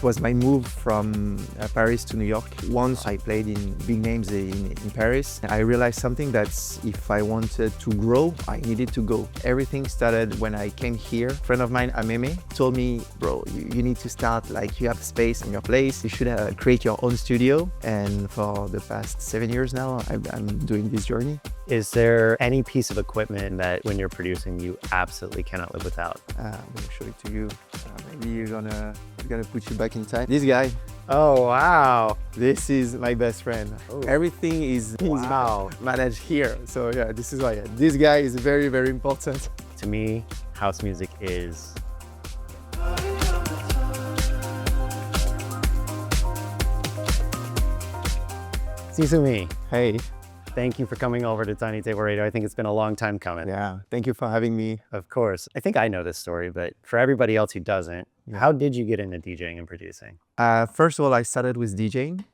It was my move from Paris to New York. Once I played in big names in Paris, I realized something that if I wanted to grow, I needed to go. Everything started when I came here. A friend of mine, Ameme, told me, bro, you need to start, like, you have space in your place. You should create your own studio. And for the past 7 years now, I'm doing this journey. Is there any piece of equipment that when you're producing you absolutely cannot live without? I'm gonna show it to you. Maybe you're gonna put you back in time. This guy. Oh, wow. This is my best friend. Ooh. Everything is Wow. managed here. So yeah, this is why this guy is very, very important. To me, house music is CISUMMI. Hey, Thank you for coming over to Tiny Table Radio. I think it's been a long time coming. yeah, thank you for having me. Of course. I think I know this story, but for everybody else who doesn't, how did you get into DJing and producing? First of all, I started with DJing.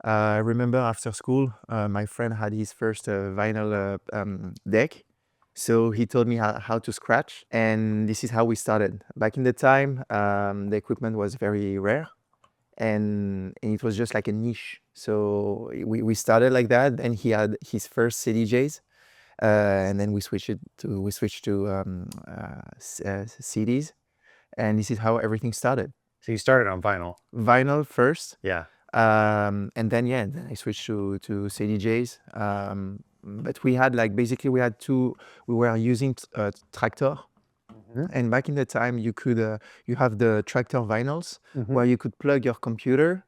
I remember after school, my friend had his first vinyl deck. So he told me how to scratch, and this is how we started. Back in the time, the equipment was very rare, and it was just like a niche. So we started like that, and he had his first CDJs, and then we switched to CDs, and this is how everything started. So you started on vinyl. Vinyl first, Yeah. and then then I switched to CDJs. But we had basically we were using tractor. And back in the time, you have the tractor vinyls where you could plug your computer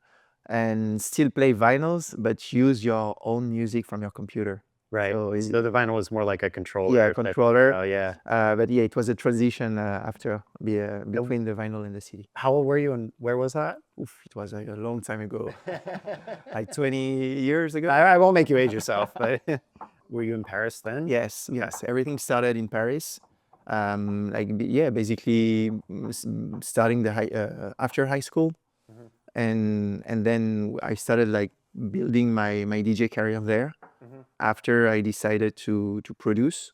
and still play vinyls, but use your own music from your computer. Right. So the vinyl was more like a controller. Yeah, controller. Oh, yeah. But yeah, it was a transition after between the vinyl and the CD. How old were you and where was that? Oof, it was like a long time ago, like 20 years ago. I won't make you age yourself, but were you in Paris then? Yes. Everything started in Paris. Basically starting after high school, and then I started building my DJ career there. After I decided to produce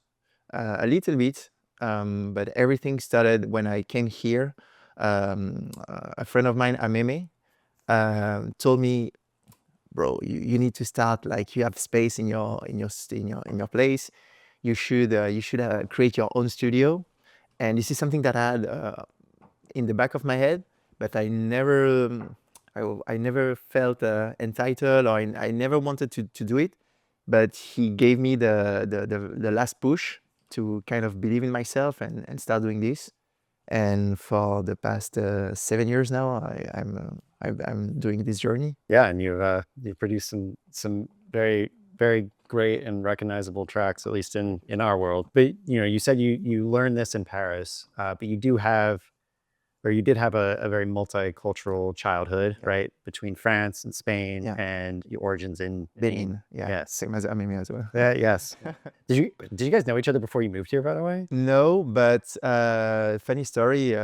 a little bit, but everything started when I came here. A friend of mine, Ameme, told me, bro, you need to start, like, you have space in your place. You should create your own studio. And this is something that I had in the back of my head, but I never felt entitled, or I never wanted to do it. But he gave me the last push to kind of believe in myself and start doing this. And for the past 7 years now, I'm doing this journey. Yeah, and you've produced some very, very great and recognizable tracks, at least in our world. But you said you learned this in Paris, but you did have a very multicultural childhood, right? Between France and Spain, and your origins in Benin. Yeah, yes. Same as Amimi as well. Yes. Did you guys know each other before you moved here, by the way? No, but funny story.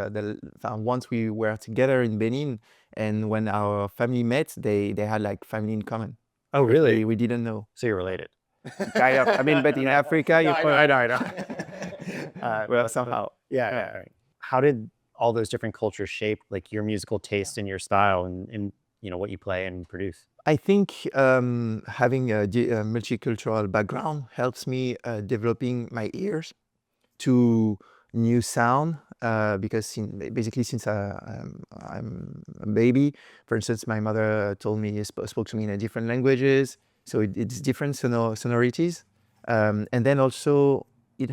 Once we were together in Benin, and when our family met, they had family in common. Oh, really? We didn't know. So you're related. Kind of. I mean, but in Africa, I know. Well, somehow. Yeah. How did all those different cultures shape your musical taste and your style and what you play and produce? I think having a multicultural background helps me developing my ears to new sound, because since I'm a baby, for instance, my mother spoke to me in different languages, so it's different sonorities, and then also it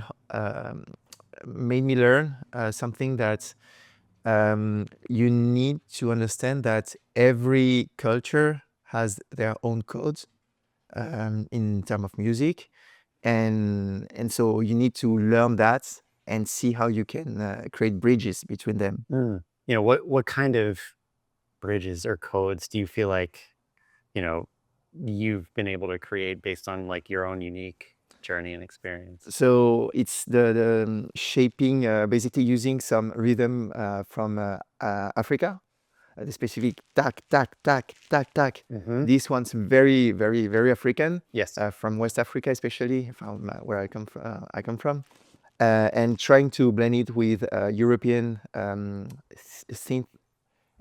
made me learn something that you need to understand, that every culture has their own codes in terms of music, and so you need to learn that and see how you can create bridges between them. What kind of bridges or codes do you feel like you've been able to create based on your own unique journey and experience? So it's the shaping, basically using some rhythm from Africa, the specific tac, tac, tac, tac, tac. This one's very, very, very African. Yes. From West Africa, especially from where I come from. And trying to blend it with European synth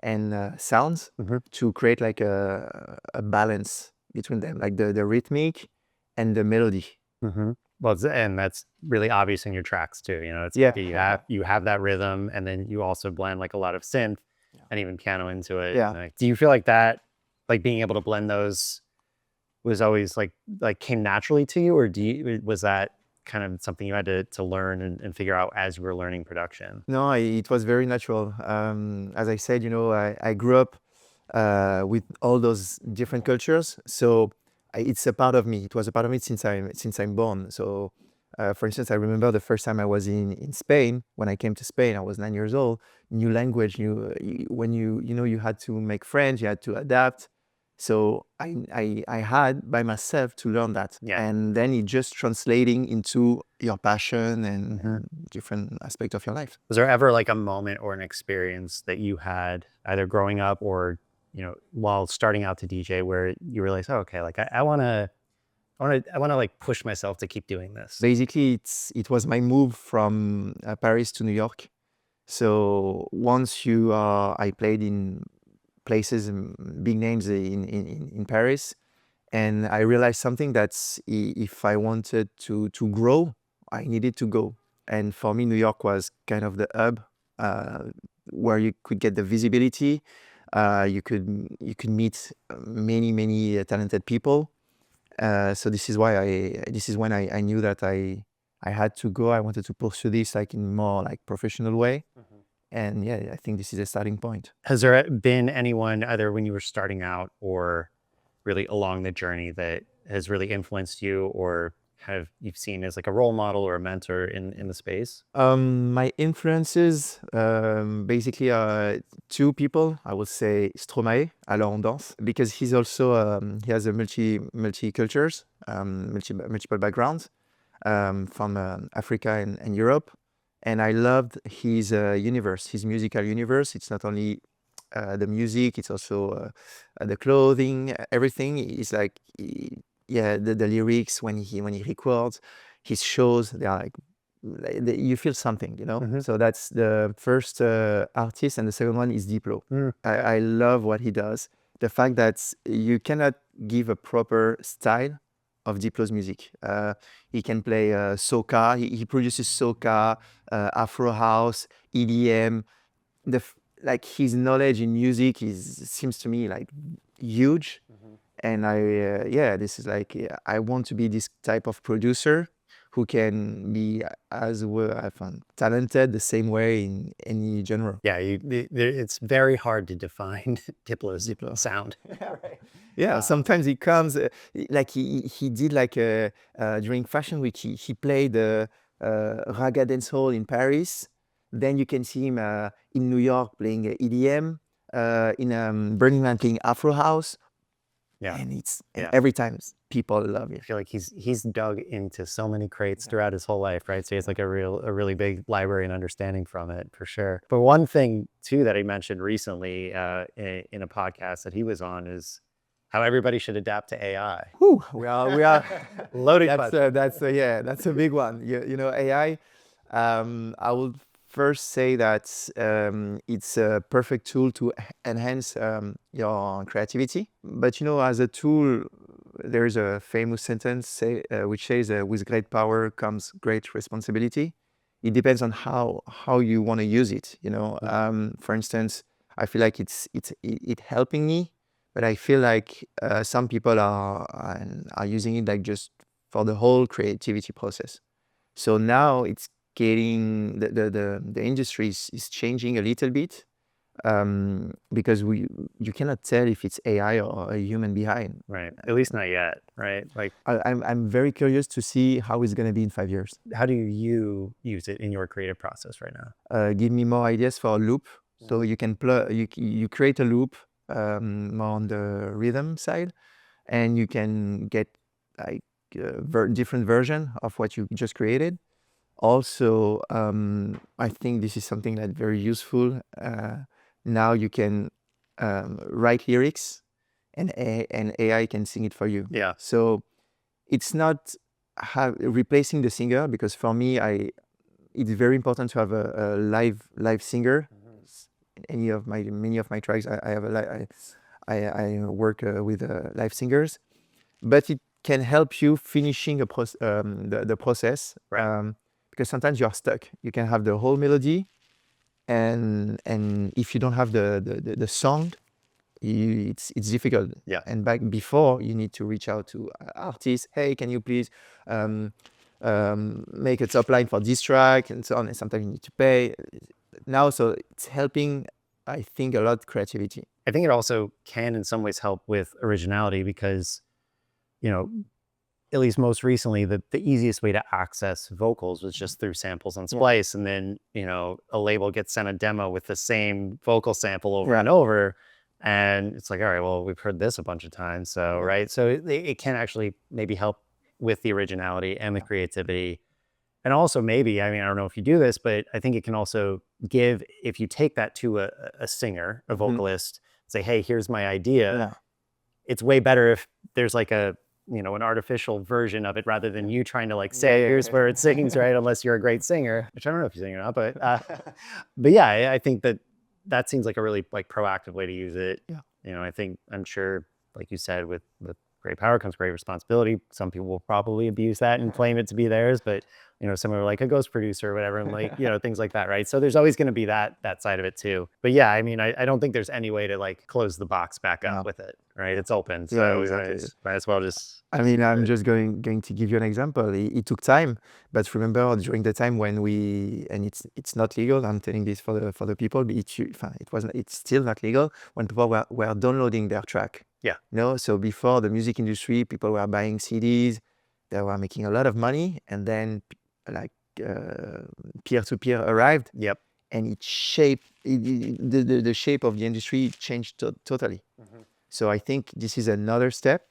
and sounds to create like a balance between them, like the rhythmic and the melody. Well, and that's really obvious in your tracks too. You know, it's you have that rhythm, and then you also blend like a lot of synth and even piano into it. Yeah. Like, do you feel like that, like being able to blend those, was always like came naturally to you, or was that kind of something you had to learn and figure out as you were learning production? No, it was very natural. As I said, I grew up with all those different cultures, so it's a part of me. It was a part of me since I'm born. So, for instance, I remember the first time I was in Spain. When I came to Spain, I was 9 years old. New language, when you had to make friends, you had to adapt. So I had by myself to learn that, and then it just translating into your passion and different aspects of your life. Was there ever like a moment or an experience that you had either growing up or, while starting out to DJ where you realized, oh, okay, like I want to like push myself to keep doing this? Basically, it was my move from Paris to New York. So once I played in places, big names in Paris, and I realized something that's if I wanted to grow, I needed to go. And for me, New York was kind of the hub where you could get the visibility. You could meet many talented people. So this is when I knew that I had to go. I wanted to pursue this like in more like professional way. And yeah, I think this is a starting point. Has there been anyone, either when you were starting out or really along the journey, that has really influenced you or have you've seen as like a role model or a mentor in the space? My influences basically are two people. I would say Stromae, alors on danse, because he's also he has a multicultures, multiple backgrounds from Africa and Europe, and I loved his universe, his musical universe. It's not only the music, it's also the clothing, everything is like yeah, the lyrics when he records his shows, they are like you feel something, So that's the first artist, and the second one is Diplo. I love what he does. The fact that you cannot give a proper style of Diplo's music. He can play soca. He produces soca, Afro house, EDM. Like his knowledge in music seems to me like huge. And this is like I want to be this type of producer who can be as well, I found, talented the same way in any genre. Yeah, it's very hard to define Diplo's sound. Yeah, sometimes he comes like he did like during Fashion Week. He played Raga Dance Hall in Paris. Then you can see him in New York playing EDM, in Burning Man playing Afro House. Yeah, and every time people love it. I feel like he's dug into so many crates throughout his whole life, right? So he has like a really big library and understanding from it, for sure. But one thing too that he mentioned recently in a podcast that he was on is how everybody should adapt to AI. Whew, we are loaded. That's a big one. AI. I would first say that it's a perfect tool to enhance your creativity. But as a tool, there is a famous sentence which says, "With great power comes great responsibility." It depends on how you want to use it. For instance, I feel like it's helping me, but I feel like some people are using it like just for the whole creativity process. So now it's getting the industry is changing a little bit because you cannot tell if it's AI or a human behind. Right. At least not yet. Right. Like I'm very curious to see how it's going to be in 5 years. How do you use it in your creative process right now? Give me more ideas for a loop. So you can you create a loop more on the rhythm side, and you can get like different version of what you just created. Also, I think this is something that's very useful. Now you can write lyrics, and AI can sing it for you. Yeah. So it's not replacing the singer, because for me, it's very important to have a live singer. any of my many of my tracks. I have I work with live singers, but it can help you finishing the process, Right. because sometimes you are stuck. You can have the whole melody, and if you don't have the song, it's difficult. Yeah. And back before, you need to reach out to artists. Hey, can you please um, make a top line for this track and so on. And sometimes you need to pay now. So it's helping, I think, a lot creativity. I think it also can in some ways help with originality because, you know, at least most recently, the easiest way to access vocals was just through samples on Splice. And then, you know, a label gets sent a demo with the same vocal sample over and over. And it's like, all right, well, we've heard this a bunch of times. So, right. So it can actually maybe help with the originality and the creativity. And also maybe, I mean, I don't know if you do this, but I think it can also give, if you take that to a singer, a vocalist, say, hey, here's my idea. It's way better if there's like a, you know, an artificial version of it rather than you trying to like say, here's where it sings, right? Unless you're a great singer, which I don't know if you sing or not, but yeah, I think that seems like a really like proactive way to use it. Yeah. You know, I'm sure, like you said, with great power comes great responsibility. Some people will probably abuse that and claim it to be theirs, but you know, some are like a ghost producer or whatever, and like, you know, things like that, right? So there's always going to be that side of it too. But yeah, I mean, I don't think there's any way to like close the box back up with it, right? It's open, so exactly. might as well just. I mean, I'm just going to give you an example. It took time, but remember during the time when and it's not legal. I'm telling this for the people. But it's still not legal when people were downloading their track. Yeah. No, so before the music industry, people were buying CDs. They were making a lot of money, and then like peer-to-peer arrived. Yep. And it shaped the shape of the industry changed totally. So I think this is another step.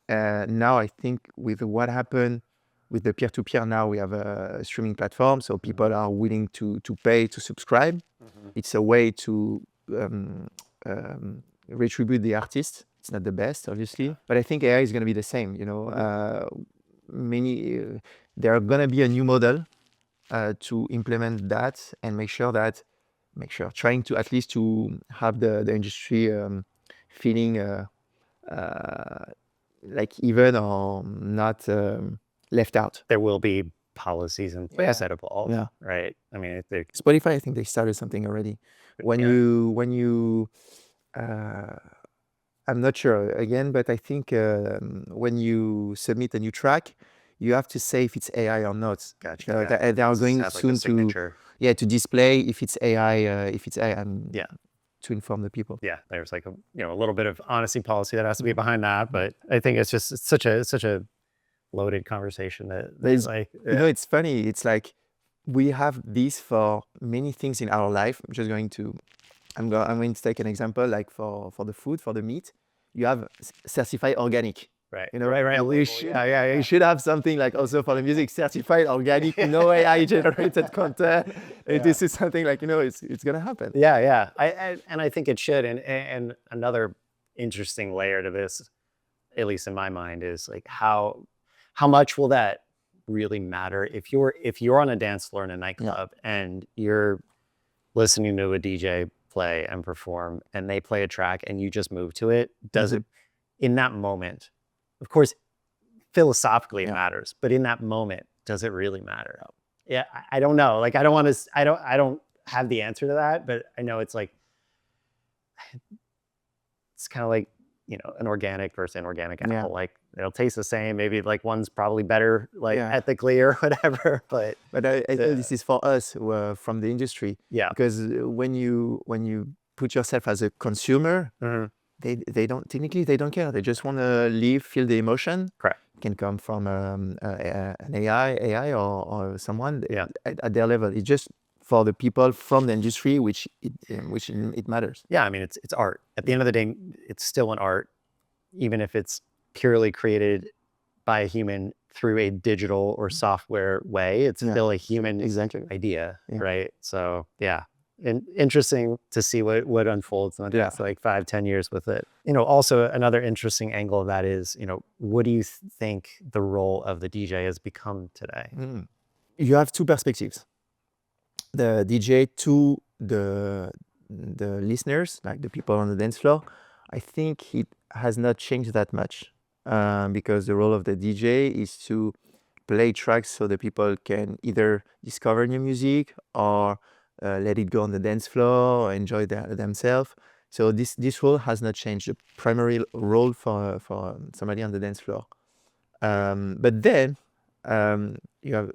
Now I think with what happened with the peer-to-peer, now we have a streaming platform, so people are willing to pay to subscribe. It's a way to retribute the artist. It's not the best, obviously, but I think AI is going to be the same. You know, there are going to be a new model to implement that and make sure trying to at least to have the industry feeling like even or not left out. There will be policies in place that evolve, right? I mean, Spotify, I think they started something already. When you I'm not sure again, but I think when you submit a new track, you have to say if it's AI or not. Gotcha. They are going soon to display if it's AI, to inform the people. Yeah, there's like a little bit of honesty policy that has to be behind that, but I think it's such a loaded conversation that There's like you know, it's funny. It's like we have this for many things in our life. I'm going to take an example like for the food, for the meat, you have certified organic. Right. You know, right. You should have something like also for the music, certified organic, no AI generated content. This is something like, it's gonna happen. Yeah. I think it should. And another interesting layer to this, at least in my mind, is like how much will that really matter if you're on a dance floor in a nightclub and you're listening to a DJ play and perform and they play a track and you just move to it? Does it in that moment? Of course, philosophically it matters, but in that moment, does it really matter? Yeah, I don't know. Like, I don't have the answer to that, but I know it's like, it's kind of like, an organic versus inorganic apple. Like, it'll taste the same. Maybe like one's probably better, like ethically or whatever. But I think this is for us who are from the industry. Yeah. Because when you put yourself as a consumer, they don't care. They just want to live, feel the emotion. Correct. It can come from an AI or someone at their level. It's just for the people from the industry, which it matters. Yeah, I mean, it's art. At the end of the day, it's still an art, even if it's purely created by a human through a digital or software way. It's still a human idea, right? So yeah. And interesting to see what unfolds in the next like 5-10 years with it. Also another interesting angle of that is, what do you think the role of the DJ has become today? You have two perspectives. The DJ to the listeners, like the people on the dance floor, I think it has not changed that much, because the role of the DJ is to play tracks so the people can either discover new music or let it go on the dance floor or enjoy themselves. So this role has not changed. The primary role for somebody on the dance floor. But then you have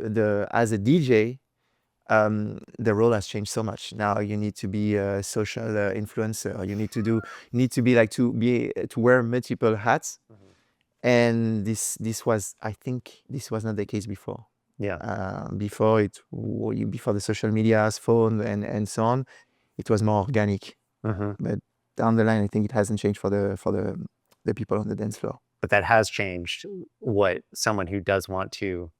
as a DJ, the role has changed so much. Now you need to be a social influencer. You need to be like to wear multiple hats. And this was, I think, this was not the case before. Yeah. Before the social medias, phone, and so on, it was more organic. But down the line, I think it hasn't changed for the people on the dance floor. But that has changed what someone who does want to,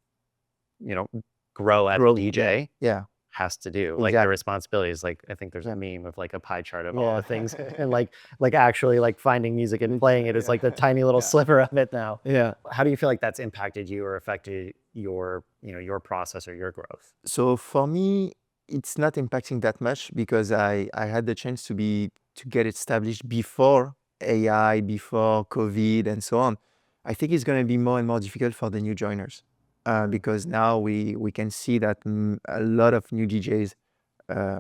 grow as a DJ Yeah. has to do. Like the Exactly. responsibilities. Like I think there's a Yeah. meme of like a pie chart of all Yeah. the things, and like actually like finding music and playing it is like the tiny little sliver of it now. Yeah. How do you feel like that's impacted you or affected your your process or your growth? So for me, it's not impacting that much because I had the chance to get established before AI, before COVID, and so on. I think it's going to be more and more difficult for the new joiners, because now we can see that a lot of new DJs,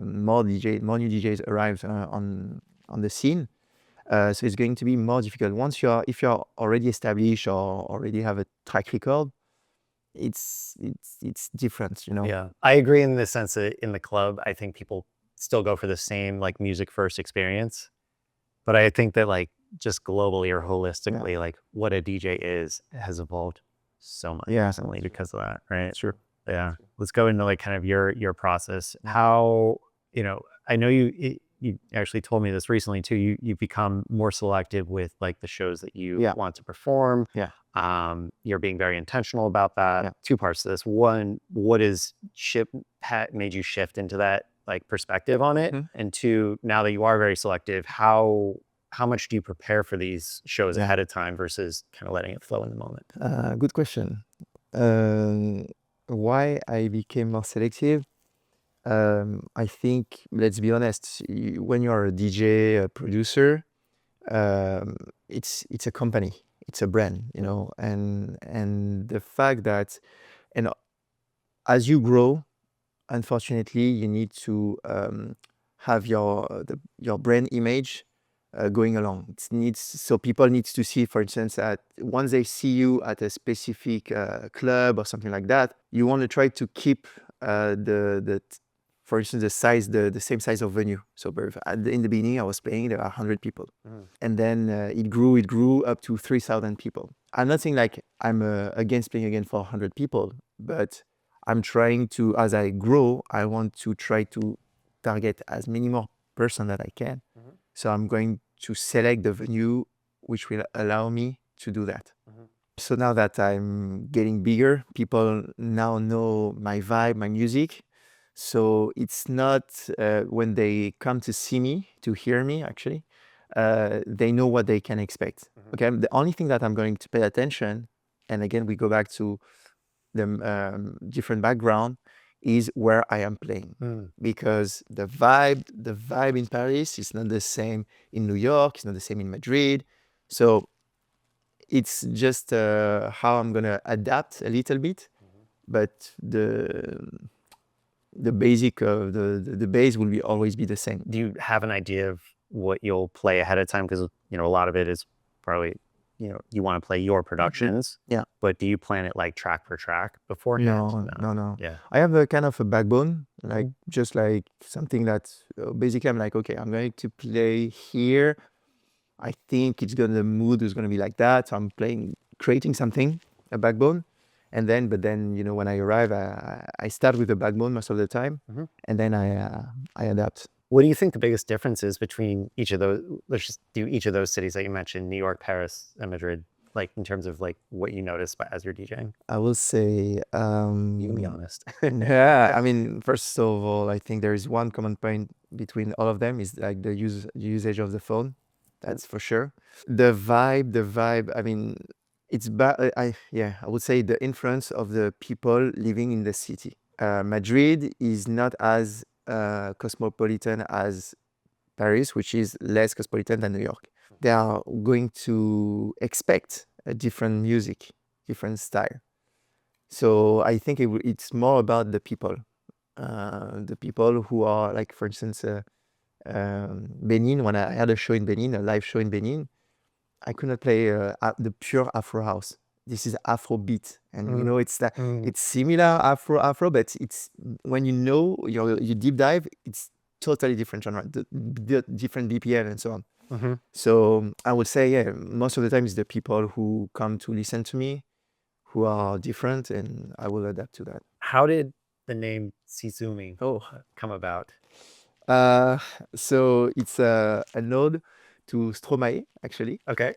more new DJs arrive on the scene. So it's going to be more difficult if you're already established or already have a track record. It's different, Yeah, I agree in the sense that in the club, I think people still go for the same like music first experience. But I think that like just globally or holistically, like what a DJ is has evolved so much recently because of that, right? Sure. Yeah. Let's go into like kind of your process. How, I know you actually told me this recently too. You've become more selective with like the shows that you want to perform. Yeah. You're being very intentional about that. Yeah. Two parts to this. One, what is made you shift into that like perspective on it? And two, now that you are very selective, how much do you prepare for these shows ahead of time versus kind of letting it flow in the moment? Good question. Why I became more selective? I think, let's be honest, when you are a DJ, a producer, it's a company, it's a brand, and the fact that, and as you grow, unfortunately, you need to have your brand image going along. So people need to see, for instance, that once they see you at a specific club or something like that, you want to try to keep for instance, the same size of venue. So in the beginning, I was playing, there are 100 people. And then it grew up to 3,000 people. I'm not saying like I'm against playing again for 100 people, but I'm trying to, as I grow, I want to try to target as many more person that I can. So I'm going to select the venue which will allow me to do that. So now that I'm getting bigger, people now know my vibe, my music. So it's not when they come to see me, to hear me actually, they know what they can expect. Okay, the only thing that I'm going to pay attention, and again, we go back to the different background, is where I am playing, because the vibe in Paris is not the same in New York, it's not the same in Madrid. So it's just how I'm gonna adapt a little bit, but the basic of the base will always be the same. Do you have an idea of what you'll play ahead of time? Because a lot of it is probably you want to play your productions. Yeah. But do you plan it like track for track beforehand? No. Yeah. I have a kind of a backbone, like just like something that basically I'm like, okay, I'm going to play here. I think the mood is gonna be like that. So I'm creating something, a backbone. But then, when I arrive, I start with the backbone most of the time, and then I adapt. What do you think the biggest difference is between each of those? Let's just do each of those cities that you mentioned: New York, Paris, and Madrid. Like in terms of like what you notice as you're DJing. I will say, You can be honest. yeah. I mean, first of all, I think there is one common point between all of them is like the usage of the phone. That's for sure. The vibe. I mean, it's I would say the influence of the people living in the city. Madrid is not as cosmopolitan as Paris, which is less cosmopolitan than New York. They are going to expect a different music, different style. So I think it's more about the people who are like, for instance, Benin. When I had a show in Benin, a live show in Benin, I could not play the pure Afro house. This is Afro beat, and you know it's that it's similar Afro, but it's when you deep dive, it's totally different genre, the different BPM and so on. So I would say, yeah, most of the time it's the people who come to listen to me who are different, and I will adapt to that. How did the name CISUMMI Oh, come about? so it's an ode to Stromae, actually. Okay.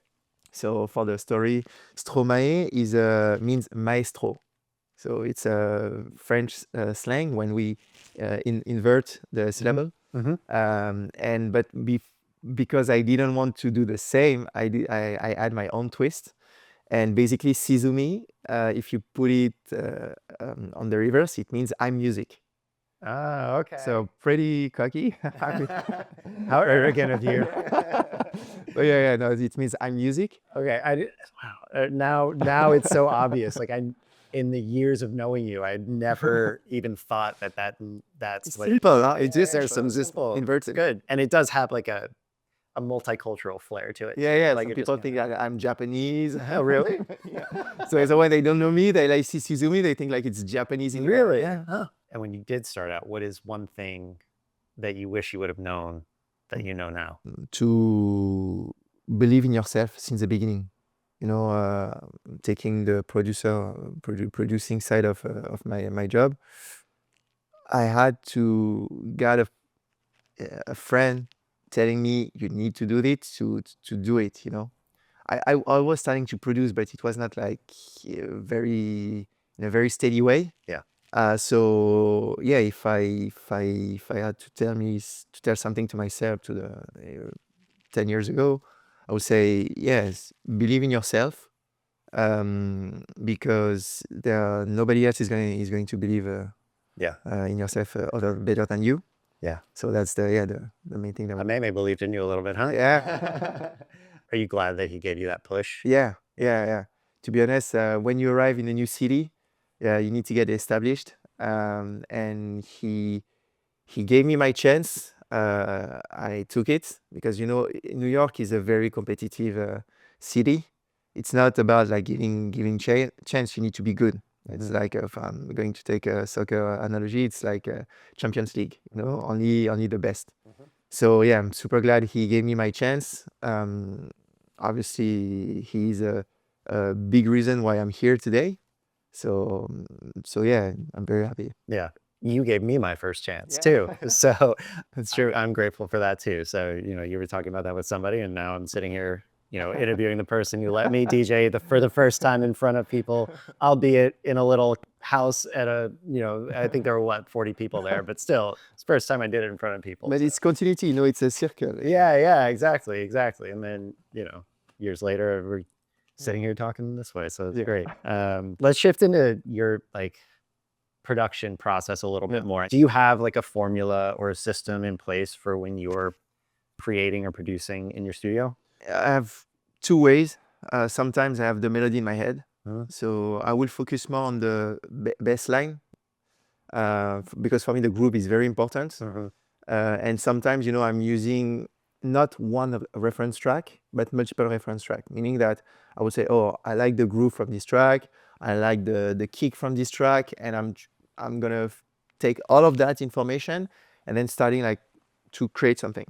So for the story, Stromae means maestro. So it's a French slang when we invert the syllable. Because I didn't want to do the same, I add my own twist. And basically, CISUMMI, if you put it on the reverse, it means I'm music. Ah, okay. So pretty cocky. How arrogant of you. But yeah, no, it means I'm music. Okay, wow. Now it's so obvious. Like in the years of knowing you, I'd never even thought that's like Simple, huh? It's just there's some simple, inverted. Good, and it does have like a multicultural flair to it. Yeah. Like Some people think that I'm Japanese. Oh, really? Yeah. So when they don't know me, they like see CISUMMI, they think like it's Japanese. Really? Yeah. Huh. And when you did start out, what is one thing that you wish you would have known that you know now? To believe in yourself since the beginning. Taking the producing side of my job, I had to get a friend telling me you need to do this to do it. I was starting to produce, but it was not like in a very steady way. Yeah. So yeah, if I had to tell something to myself 10 years ago, I would say yes, believe in yourself, because nobody else is going to believe in yourself better than you. Yeah. So that's the main thing. Meme believed in you a little bit, huh? Yeah. Are you glad that he gave you that push? Yeah. To be honest, when you arrive in a new city, you need to get established. And he gave me my chance. I took it because New York is a very competitive city. It's not about like giving chance. You need to be good. It's like, if I'm going to take a soccer analogy, it's like a Champions League. Only the best. So yeah, I'm super glad he gave me my chance. Obviously, he's a big reason why I'm here today. So yeah, I'm very happy. Yeah. You gave me my first chance too. So That's true. I'm grateful for that too. So, you were talking about that with somebody, and now I'm sitting here, interviewing the person who let me DJ for the first time in front of people, albeit in a little house at I think there were 40 people there, but still, it's the first time I did it in front of people. But it's continuity, it's a circle. Yeah, exactly. And then, years later, we're sitting here talking this way. So it's great. Let's shift into your production process a little bit more. Do you have like a formula or a system in place for when you're creating or producing in your studio? I have two ways. Sometimes I have the melody in my head. So I will focus more on the bass line, because for me the groove is very important. And sometimes, I'm using not one reference track, but multiple reference track, meaning that I would say, oh, I like the groove from this track, I like the kick from this track, and I'm gonna take all of that information and then starting to create something.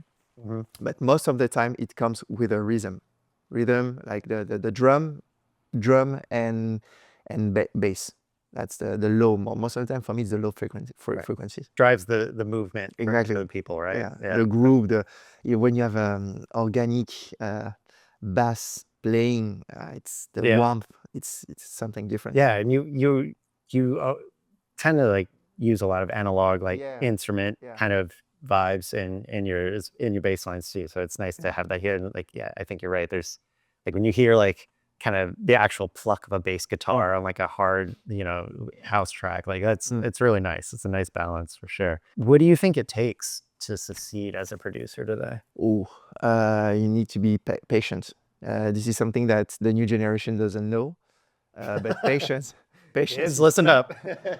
But most of the time it comes with a rhythm, like the drum and bass. That's the low. Most of the time for me it's the low frequencies. Drives the movement. Exactly. For the people, right? Yeah. The groove, when you have organic bass playing, it's the warmth. It's something different. Yeah, and you tend to use a lot of analog instrument kind of vibes in your bass lines too. So it's nice to have that here. And I think you're right. There's when you hear kind of the actual pluck of a bass guitar on a hard house track, it's really nice. It's a nice balance for sure. What do you think it takes to succeed as a producer today? Oh, you need to be patient. This is something that the new generation doesn't know. But patience, patience, Kids, listen up.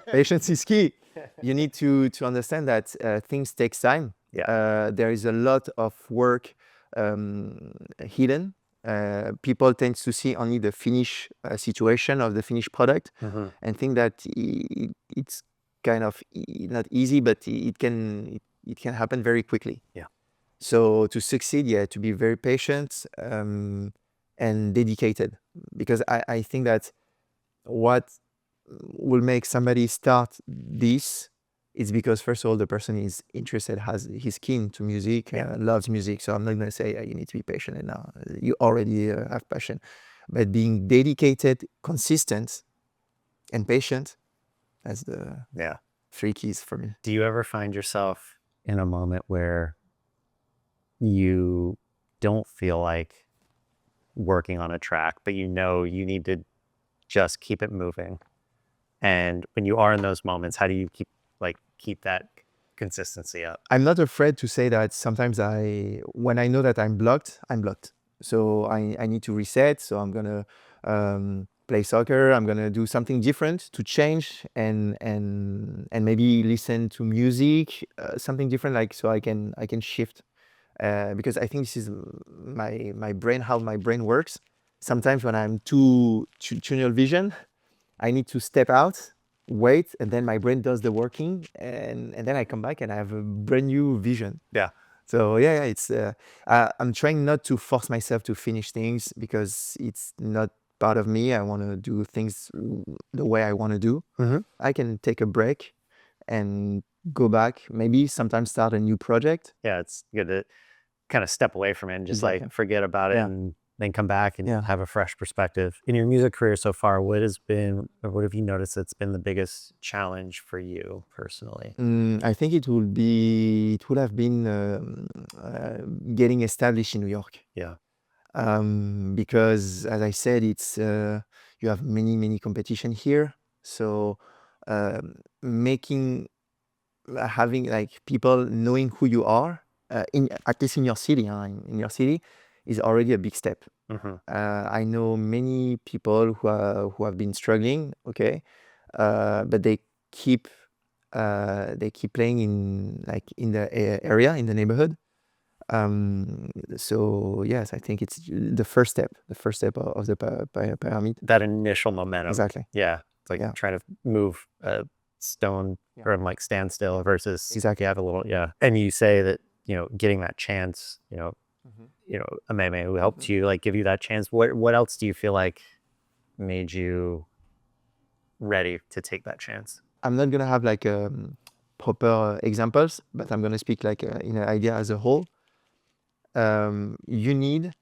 patience is key. You need to understand that things take time. Yeah. There is a lot of work hidden. People tend to see only the finished situation of the finished product and think that it's kind of not easy, but it can happen very quickly. Yeah. So to succeed, to be very patient and dedicated, because I think that what will make somebody start this is because first of all the person is interested, he's keen to music, loves music. So I'm not going to say you need to be patient and now you already have passion, but being dedicated, consistent, and patient, that's the three keys for me. Do you ever find yourself in a moment where you don't feel like working on a track, but you know you need to just keep it moving? And when you are in those moments, how do you keep that consistency up? I'm not afraid to say that sometimes when I know that I'm blocked, I'm blocked. So I need to reset. So I'm gonna play soccer. I'm gonna do something different to change and maybe listen to music, something different, like so I can shift. Because I think this is my brain, how my brain works. Sometimes when I'm too tunnel vision, I need to step out, wait, and then my brain does the working, and then I come back and I have a brand new vision. Yeah. So it's I'm trying not to force myself to finish things because it's not part of me. I want to do things the way I want to do. I can take a break and go back, maybe sometimes start a new project. Yeah, it's good to kind of step away from it and just Exactly. like forget about it and then come back and Yeah. have a fresh perspective. In your music career so far, what have you noticed that's been the biggest challenge for you personally? I think it would have been getting established in New York. Yeah. Because as I said, it's you have many competition here. So making having like people knowing who you are in at least in your city, in your city, is already a big step. I know many people who have been struggling, okay, but they keep playing in the area, in the neighborhood. So yes, I think it's the first step of the pyramid. That initial momentum. Exactly. Yeah. It's like trying to move a stone from like standstill versus Exactly. you have a little, And you say that, getting that chance, a meme who helped you like give you that chance. What else do you feel like made you ready to take that chance? I'm not gonna have like proper examples, but I'm gonna speak like in an idea as a whole. You need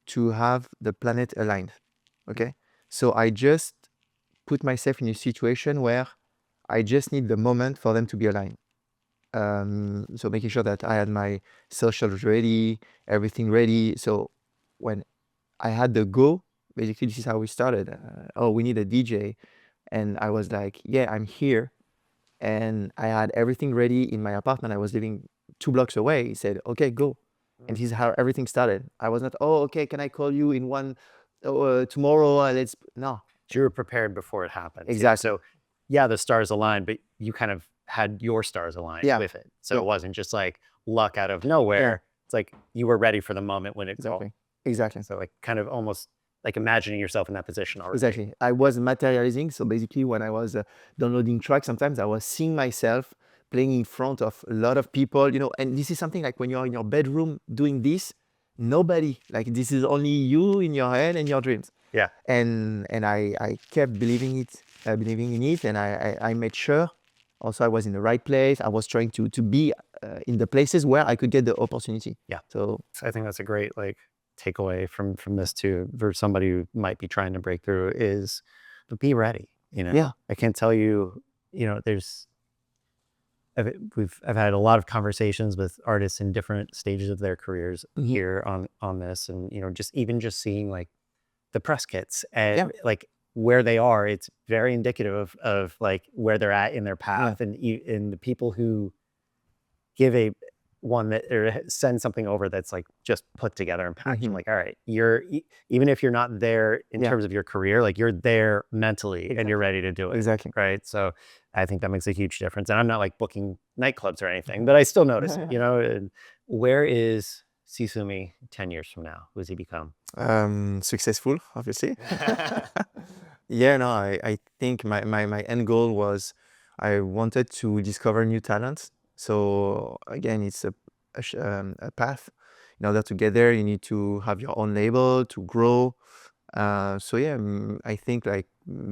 to have the planet aligned. Okay, so I just put myself in a situation where I just need the moment for them to be aligned. So making sure that I had my socials ready, everything ready. So when I had the go, basically this is how we started. Oh, we need a DJ, and I was like, yeah, I'm here, and I had everything ready in my apartment. I was living 2 blocks away. He said, okay, go. And this is how everything started. I was not, oh, okay, can I call you in tomorrow? No. So you were prepared before it happened. Exactly. So the stars aligned, but you kind of had your stars aligned with it. So it wasn't just like luck out of nowhere. It's like you were ready for the moment when it called. Exactly. So like kind of almost like imagining yourself in that position already. Exactly. I was materializing. So basically when I was downloading tracks, sometimes I was seeing myself playing in front of a lot of people, and this is something like when you're in your bedroom doing this, nobody, like this is only you in your head and your dreams. Yeah. And I kept believing in it, and I made sure also I was in the right place. I was trying to be in the places where I could get the opportunity. Yeah. So I think that's a great like takeaway from this too for somebody who might be trying to break through is be ready. Yeah. I can't tell you, there's I've had a lot of conversations with artists in different stages of their careers here on this, and just seeing like the press kits and like where they are, it's very indicative of like where they're at in their path, and the people who give a one that, or send something over that's like just put together and packaged. Mhm. Like, all right, even if you're not there in Yeah. terms of your career, like you're there mentally and you're Exactly. ready to do it. Exactly. Right. So I think that makes a huge difference. And I'm not like booking nightclubs or anything, but I still notice it, you know. And where is CISUMMI 10 years from now? Who has he become? Successful, obviously. Yeah, no, I think my end goal was I wanted to discover new talents. So again, it's a path. In order to get there, you need to have your own label to grow. So yeah, I think like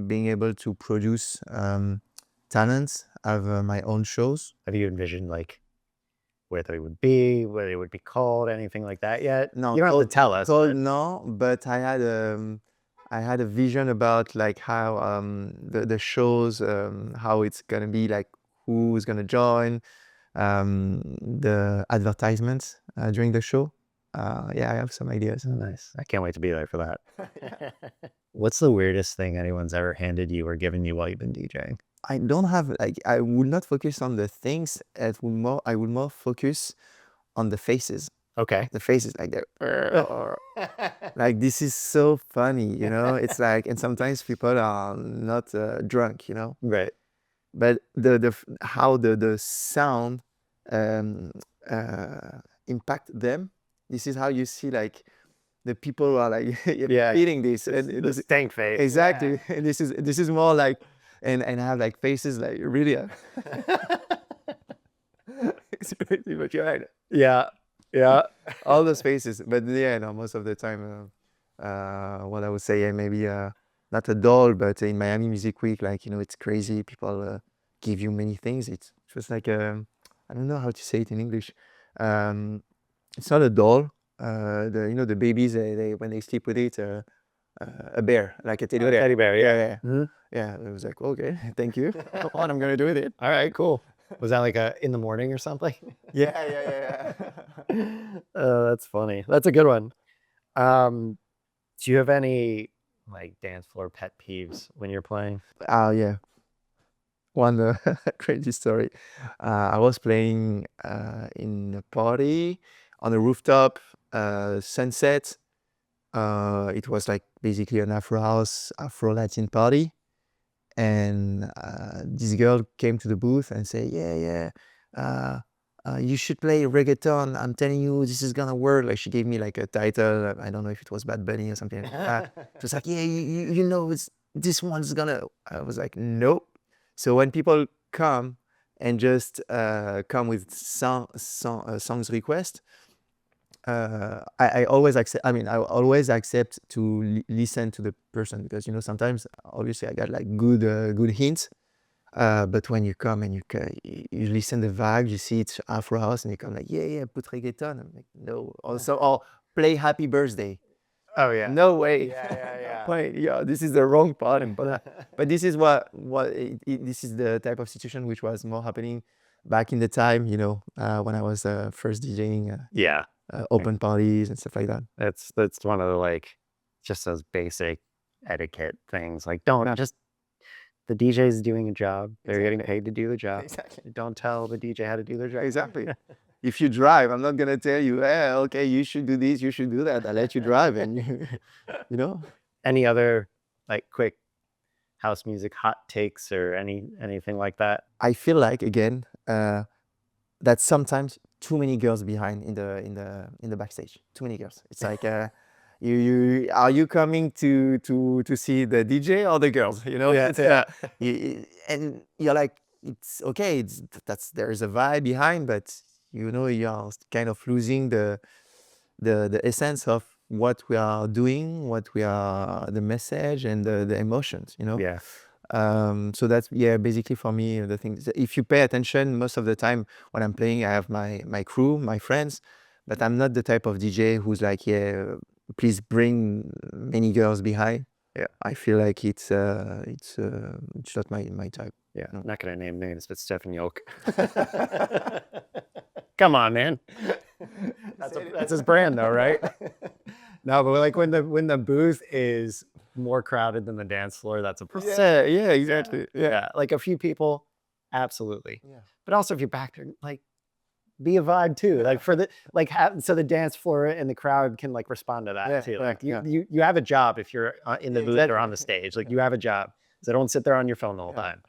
being able to produce talents, have my own shows. Have you envisioned like where they would be, where they would be called, anything like that yet? No, You don't have to tell us. called But no, but I had a vision about like how the shows, how it's gonna be, like who's gonna join, the advertisements during the show. Yeah, I have some ideas. oh, nice. I can't wait to be there for that. What's the weirdest thing anyone's ever handed you or given you while you've been DJing? I don't have like I would not focus on the things. I would more focus on the faces. Okay. The faces like they're like this is so funny, you know. It's like, and sometimes people are not drunk, you know. Right. But how the sound um, impact them. This is how you see like the people who are like Yeah. feeling this, and The stank face. exactly. And this is more like, and have like faces like really. It's crazy, but you're right. Yeah. Yeah. All those faces, but yeah, no, most of the time, what I would say, yeah, maybe not a doll, but in Miami Music Week, like, you know, it's crazy. People give you many things. It's just like I don't know how to say it in English. It's not a doll. The babies, they when they sleep with it, a bear, like a teddy bear. Teddy bear. Yeah, Yeah. yeah, Mhm. yeah. It was like, okay, thank you. What I'm gonna do with it? All right. Cool. Was that like a in the morning or something? Yeah. Oh, that's funny. That's a good one. Do you have any like dance floor pet peeves when you're playing? Yeah. One crazy story. I was playing in a party on a rooftop, sunset. It was like basically an Afro house, Afro Latin party. And this girl came to the booth and said, yeah, you should play reggaeton. I'm telling you, this is gonna work. Like she gave me like a title. I don't know if it was Bad Bunny or something like that. She was like, yeah, you know, this one's gonna. I was like, nope. So when people come and just come with songs request, I always accept. I mean, I always accept to listen to the person, because you know sometimes obviously I got like good hints. But when you come and you listen the vibe, you see it's Afro House, and you come like, yeah, put reggaeton. I'm like, no. Also, or play Happy Birthday. Oh yeah. No way. Yeah. Wait, yeah, this is the wrong part. But this is this is the type of situation which was more happening back in the time, you know, when I was first DJing Yeah. open parties and stuff like that. That's one of the like just those basic etiquette things. Like don't Yeah. just the DJ is doing a job. They're getting Exactly. paid to do the job. Exactly. Don't tell the DJ how to do their job. Exactly. If you drive, I'm not gonna tell you, okay, you should do this, you should do that. I let you drive, and you know. Any other like quick house music hot takes or anything like that? I feel like again that sometimes too many girls behind in the backstage. Too many girls. It's like you are you coming to see the DJ or the girls? You know. Yeah, It's, yeah. and you're like, it's okay. There is a vibe behind, but you know you're kind of losing the essence of what we are doing, the message and the emotions. You know. Yeah. So that's, yeah, basically for me the thing. If you pay attention, most of the time when I'm playing, I have my crew, my friends, but I'm not the type of DJ who's like, yeah, please bring many girls behind. Yeah. I feel like it's not my type. Yeah. No. Not gonna name names, but Stephen Yoke. Come on, man. That's his brand though, right? No, but like when the booth is more crowded than the dance floor, that's a problem. Yeah, exactly. Yeah. Yeah, like a few people, absolutely. Yeah. But also if you're back there, like be a vibe too, like for the like so the dance floor and the crowd can like respond to that Yeah, too. yeah, Like yeah. you have a job if you're in the booth or on the Exactly. stage. Like you have a job, so don't sit there on your phone the whole Yeah. time.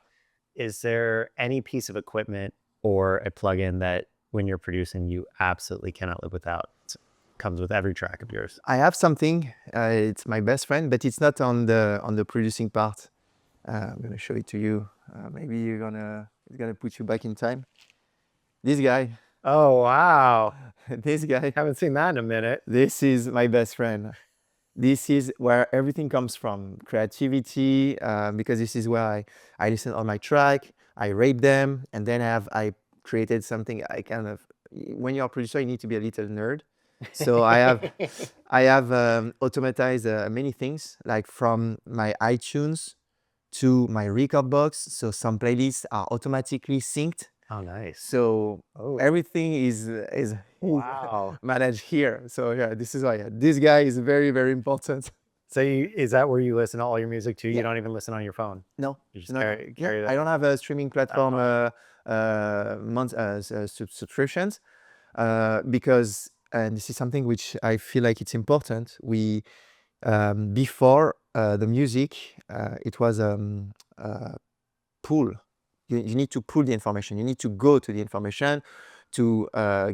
Is there any piece of equipment or a plugin that when you're producing you absolutely cannot live without? Comes with every track of yours. I have something. It's my best friend, but it's not on the producing part. I'm gonna show it to you. Maybe it's gonna put you back in time. This guy, Oh wow, this guy, haven't seen that in a minute. this is my best friend. This is where everything comes from, creativity, because this is where I listen on my track, I rate them, and then I created something. I kind of, when you're a producer, you need to be a little nerd. So I have automatized many things, like from my iTunes to my record box. So some playlists are automatically synced. Oh nice. So Oh everything is wow. managed here. So yeah, this is why this guy is very, very important. So is that where you listen to all your music too? You Yeah. don't even listen on your phone. No, You just no, no. carry Yeah, that. I don't have a streaming platform subscriptions because, and this is something which I feel like it's important. We before the music, it was pull. You need to pull the information. You need to go to the information to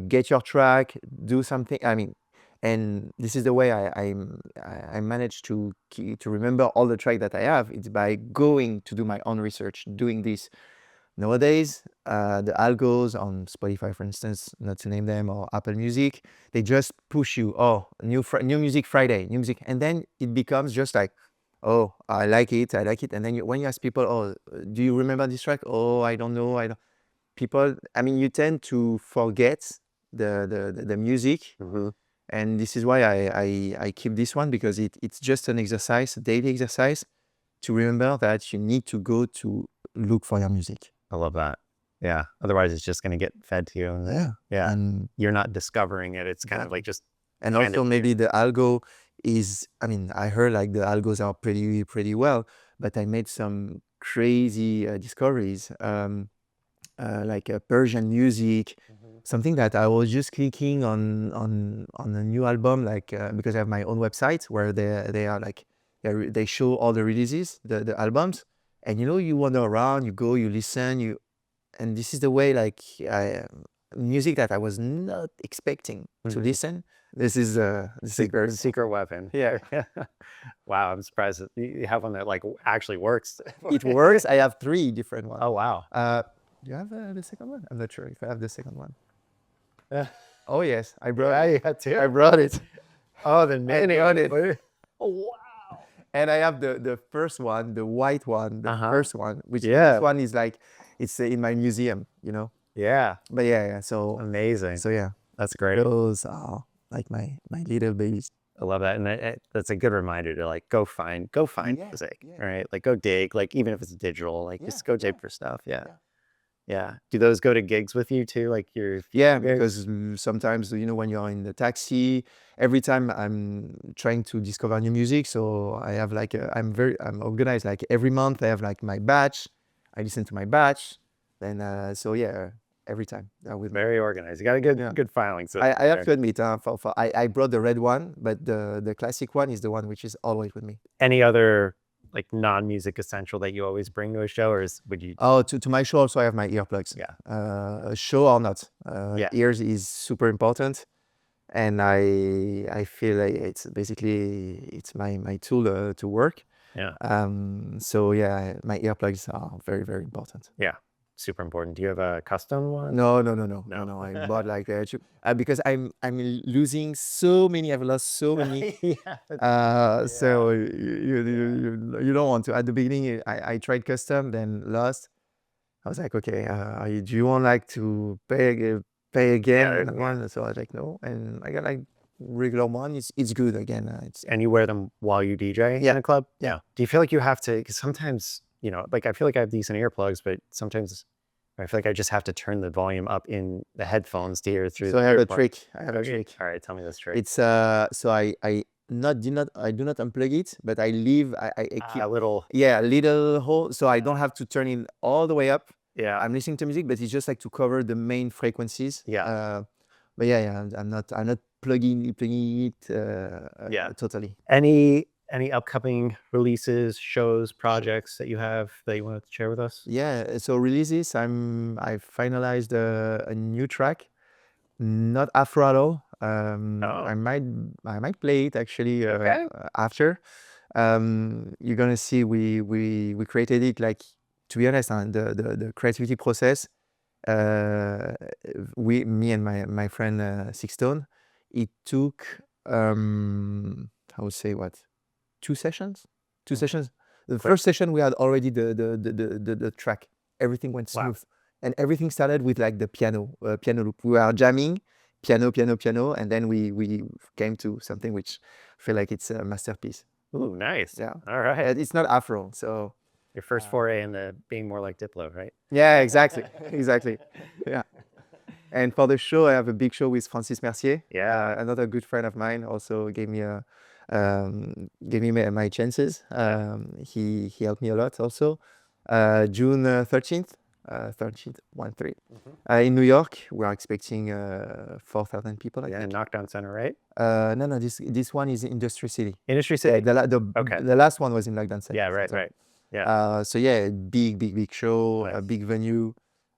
get your track, do something. I mean, and this is the way I manage to remember all the track that I have. It's by going to do my own research, doing this. Nowadays, the algos on Spotify, for instance, not to name them, or Apple Music, they just push you. Oh, new music Friday, new music, and then it becomes just like, oh, I like it, and then when you ask people, oh, do you remember this track? Oh, I don't know, I don't. People, I mean, you tend to forget the music, and this is why I keep this one, because it's just an exercise, a daily exercise, to remember that you need to go to look for your music. I love that. Yeah. Otherwise, it's just going to get fed to you. Yeah. And You're not discovering it. It's kind of like just. and kind also of maybe the algo is, I mean, I heard like the algos are pretty well, but I made some crazy discoveries, like Persian music, something that I was just clicking on a new album, like because I have my own website where they are like they show all the releases, the albums, and you wander around, you go, you listen, and this is the way, like, music that I was not expecting to listen. This is very secret weapon. Yeah. Wow. I'm surprised that you have one that like actually works. It works. I have 3 different ones. Oh, wow. Do you have the second one? I'm not sure if I have the second one. Yeah. Oh yes, I brought Yeah, it. you had two. I brought it. Oh, then And on it. Oh, wow. And I have the first one, the white one, the first one, which Yeah. this one is like, it's in my museum, Yeah. But yeah, so Amazing. yeah, That's great. those are like my little babies. I love that. And that's a good reminder to like go find Yeah, music, yeah. right? Like go dig, like even if it's digital, like just go dig yeah. for stuff. Yeah. Yeah. Yeah. Do those go to gigs with you too? Like your Yeah, gigs? because sometimes, when you're in the taxi, every time I'm trying to discover new music, so I have like I'm organized. Like every month I have like my batch. I listen to my batch, then so yeah, every time with me. Very organized. You got a good filing system. I have there. to admit, I brought the red one, but the classic one is the one which is always with me. Any other like non-music essential that you always bring to a show, or would you? Oh, to my show also I have my earplugs. Yeah. Show or not, Yeah. ears is super important, and I feel like it's basically my tool to work. Yeah. So yeah, my earplugs are very, very important. Yeah. Super important. Do you have a custom one? No. I bought like because I'm losing so many. I've lost so many. Yeah. So you don't want to. At the beginning, I tried custom, then lost. I was like, okay, do you want like to pay again? Yeah. So I was like, no, and I got like regular one. It's good again. And you wear them while you DJ in a club? Yeah. Do you feel like you have to? Because sometimes, like I feel like I have decent earplugs, but sometimes I feel like I just have to turn the volume up in the headphones to hear through. So I have a trick. I have a trick. All right, tell me this trick. It's so I do not unplug it, but I leave I keep a little. little hole, so I don't have to turn it all the way up. Yeah. I'm listening to music, but it's just like to cover the main frequencies. Yeah. But yeah, I'm not plugging it Yeah. totally. Any upcoming releases, shows, projects that you have that you want to share with us? Yeah, so releases, I finalized a new track, not Afro at all. Oh. I might play it actually Okay. after. You're gonna see we created it like, to be honest, the creativity process. Me and my friend Sixtone, it took I would say what, 2 sessions? Two sessions. The first session we had already the track. Everything went Wow. smooth, and everything started with like the piano loop. We were jamming, piano, and then we came to something which I feel like it's a masterpiece. Ooh, nice. Yeah. All right. It's not Afro, so Your first foray into being more like Diplo, right? yeah, exactly, exactly. Yeah. And for the show, I have a big show with Francis Mercier. Yeah. Another good friend of mine also gave me my chances. He helped me a lot also. June 13th, 13th, in New York. We are expecting 4,000 people. I Yeah, think. Knockdown Center, right? No, this one is Industry City. Industry Yeah, City. Okay. the last one was in Lockdown Center. Yeah, right. Yeah. So yeah, big show, a Nice. big venue.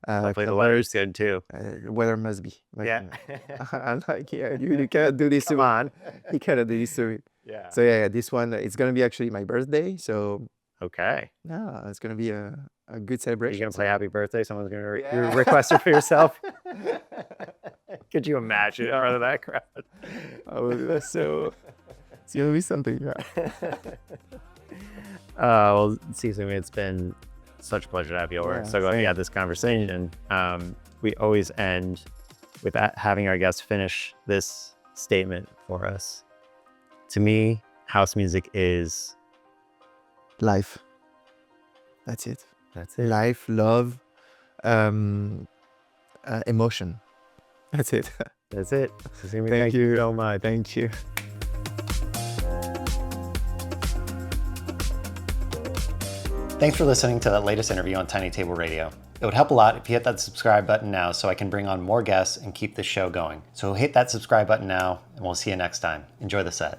Hopefully the weather's good too. Weather must be. Like, Yeah. I'm like, yeah, you cannot do this to Come me. on. You cannot do this to me. Yeah. So yeah, this one, it's gonna be actually my birthday. So Okay. no, it's gonna be a good Are you celebration. gonna play Happy Birthday? Someone's gonna request it for yourself. Could you imagine out of that crowd? Oh, so it's gonna be something. Yeah. Well, CISUMMI, it's been such a pleasure to have you over. Yeah, So glad we same. had this conversation. We always end with having our guests finish this statement for us. To me, house music is Life. That's it. That's it. Life, love, emotion. That's it. That's it. CISUMMI, Thank thank you you so much. Thank you. Thanks for listening to that latest interview on Tiny Table Radio. It would help a lot if you hit that subscribe button now so I can bring on more guests and keep this show going. So hit that subscribe button now, and we'll see you next time. Enjoy the set.